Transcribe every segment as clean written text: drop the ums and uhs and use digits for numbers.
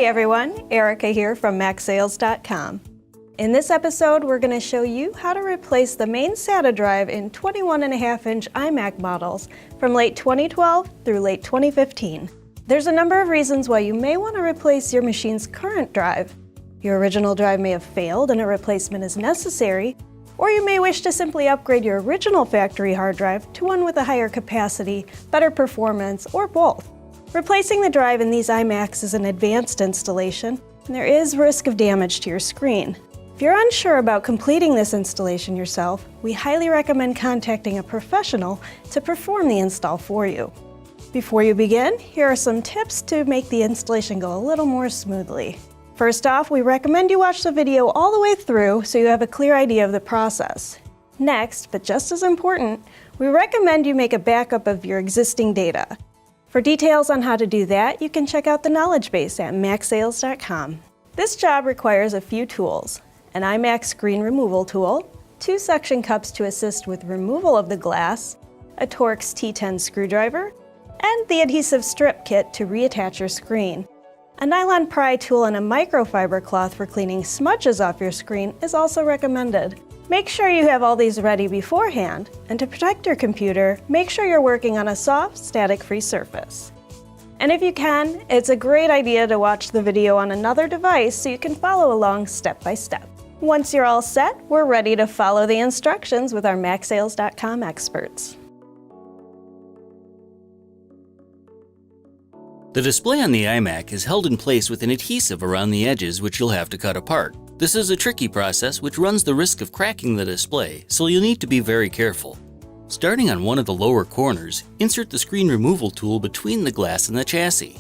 Hey everyone, Erica here from MacSales.com. In this episode, we're going to show you how to replace the main SATA drive in 21.5-inch iMac models from late 2012 through late 2015. There's a number of reasons why you may want to replace your machine's current drive. Your original drive may have failed and a replacement is necessary, or you may wish to simply upgrade your original factory hard drive to one with a higher capacity, better performance, or both. Replacing the drive in these iMacs is an advanced installation, and there is risk of damage to your screen. If you're unsure about completing this installation yourself, we highly recommend contacting a professional to perform the install for you. Before you begin, here are some tips to make the installation go a little more smoothly. First off, we recommend you watch the video all the way through so you have a clear idea of the process. Next, but just as important, we recommend you make a backup of your existing data. For details on how to do that, you can check out the knowledge base at MacSales.com. This job requires a few tools: an iMac screen removal tool, 2 suction cups to assist with removal of the glass, a Torx T10 screwdriver, and the adhesive strip kit to reattach your screen. A nylon pry tool and a microfiber cloth for cleaning smudges off your screen is also recommended. Make sure you have all these ready beforehand, and to protect your computer, make sure you're working on a soft, static-free surface. And if you can, it's a great idea to watch the video on another device so you can follow along step by step. Once you're all set, we're ready to follow the instructions with our MacSales.com experts. The display on the iMac is held in place with an adhesive around the edges which you'll have to cut apart. This is a tricky process which runs the risk of cracking the display, so you'll need to be very careful. Starting on one of the lower corners, insert the screen removal tool between the glass and the chassis.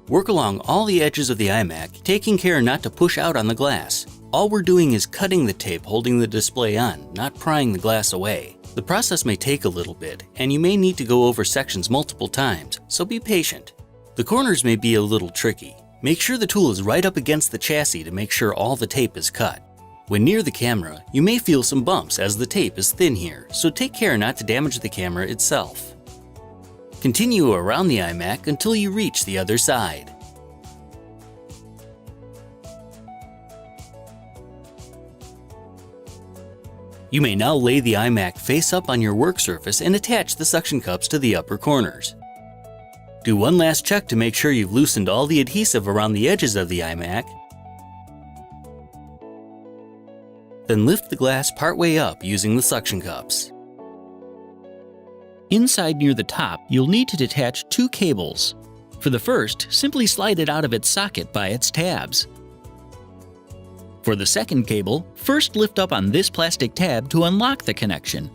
Work along all the edges of the iMac, taking care not to push out on the glass. All we're doing is cutting the tape holding the display on, not prying the glass away. The process may take a little bit, and you may need to go over sections multiple times, so be patient. The corners may be a little tricky. Make sure the tool is right up against the chassis to make sure all the tape is cut. When near the camera, you may feel some bumps as the tape is thin here, so take care not to damage the camera itself. Continue around the iMac until you reach the other side. You may now lay the iMac face up on your work surface and attach the suction cups to the upper corners. Do one last check to make sure you've loosened all the adhesive around the edges of the iMac. Then lift the glass partway up using the suction cups. Inside near the top, you'll need to detach 2 cables. For the first, simply slide it out of its socket by its tabs. For the second cable, first lift up on this plastic tab to unlock the connection.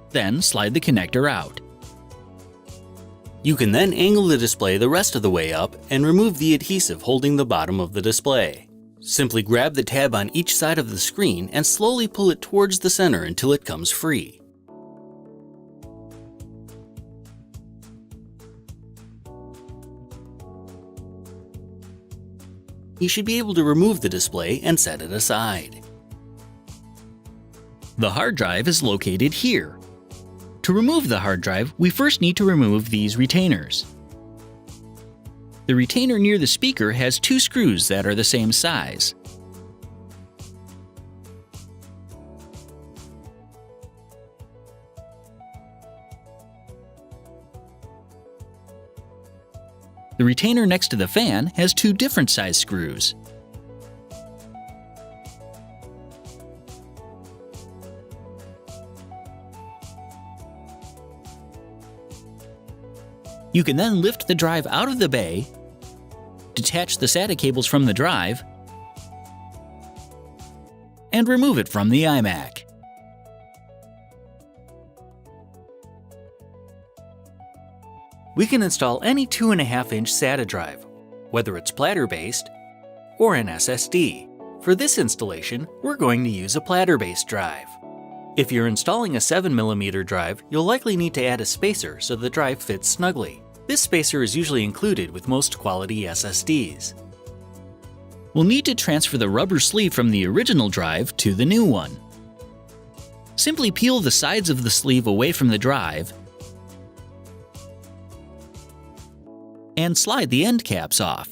Then slide the connector out. You can then angle the display the rest of the way up and remove the adhesive holding the bottom of the display. Simply grab the tab on each side of the screen and slowly pull it towards the center until it comes free. You should be able to remove the display and set it aside. The hard drive is located here. To remove the hard drive, we first need to remove these retainers. The retainer near the speaker has 2 screws that are the same size. The retainer next to the fan has 2 different size screws. You can then lift the drive out of the bay, detach the SATA cables from the drive, and remove it from the iMac. We can install any 2.5-inch SATA drive, whether it's platter-based or an SSD. For this installation, we're going to use a platter-based drive. If you're installing a 7mm drive, you'll likely need to add a spacer so the drive fits snugly. This spacer is usually included with most quality SSDs. We'll need to transfer the rubber sleeve from the original drive to the new one. Simply peel the sides of the sleeve away from the drive and slide the end caps off.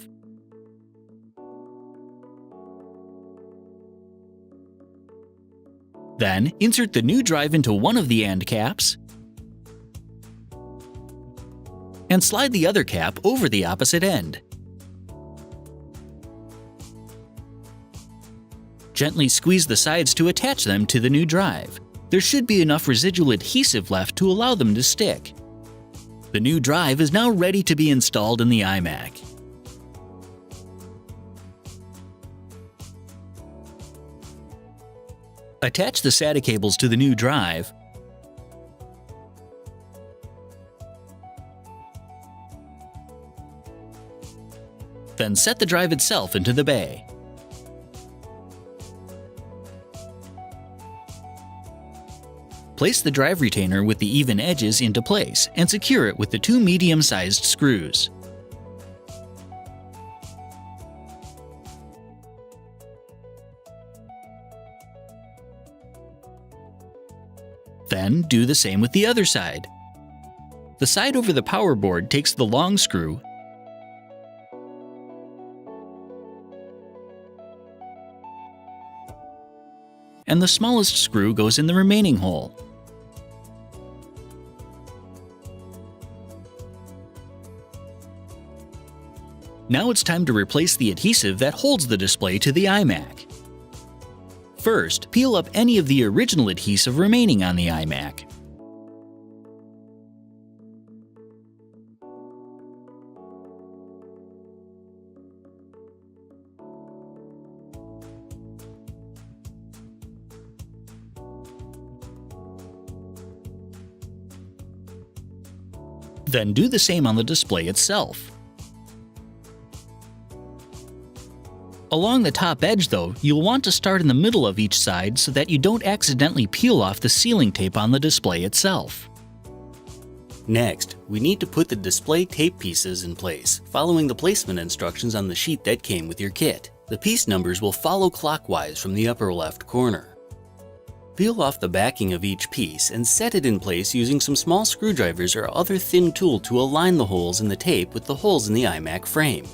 Then, insert the new drive into one of the end caps and slide the other cap over the opposite end. Gently squeeze the sides to attach them to the new drive. There should be enough residual adhesive left to allow them to stick. The new drive is now ready to be installed in the iMac. Attach the SATA cables to the new drive then set the drive itself into the bay. Place the drive retainer with the even edges into place and secure it with the two medium-sized screws. Then do the same with the other side. The side over the power board takes the long screw and the smallest screw goes in the remaining hole. Now it's time to replace the adhesive that holds the display to the iMac. First, peel up any of the original adhesive remaining on the iMac. Then do the same on the display itself. Along the top edge though, you'll want to start in the middle of each side so that you don't accidentally peel off the sealing tape on the display itself. Next, we need to put the display tape pieces in place, following the placement instructions on the sheet that came with your kit. The piece numbers will follow clockwise from the upper left corner. Peel off the backing of each piece and set it in place using some small screwdrivers or other thin tool to align the holes in the tape with the holes in the iMac frame.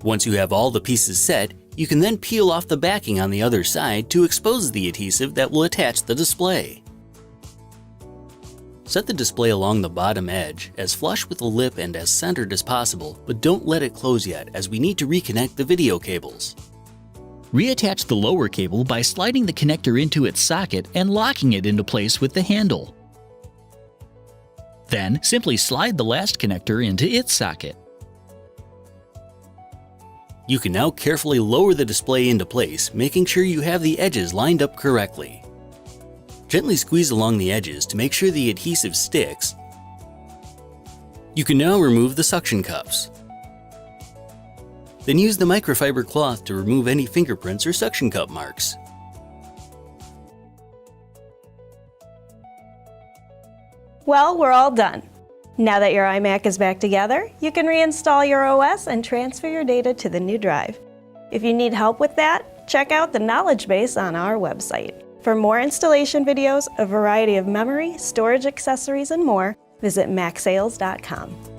Once you have all the pieces set, you can then peel off the backing on the other side to expose the adhesive that will attach the display. Set the display along the bottom edge, as flush with the lip and as centered as possible, but don't let it close yet as we need to reconnect the video cables. Reattach the lower cable by sliding the connector into its socket and locking it into place with the handle. Then simply slide the last connector into its socket. You can now carefully lower the display into place, making sure you have the edges lined up correctly. Gently squeeze along the edges to make sure the adhesive sticks. You can now remove the suction cups. Then use the microfiber cloth to remove any fingerprints or suction cup marks. Well, we're all done. Now that your iMac is back together, you can reinstall your OS and transfer your data to the new drive. If you need help with that, check out the knowledge base on our website. For more installation videos, a variety of memory, storage accessories, and more, visit macsales.com.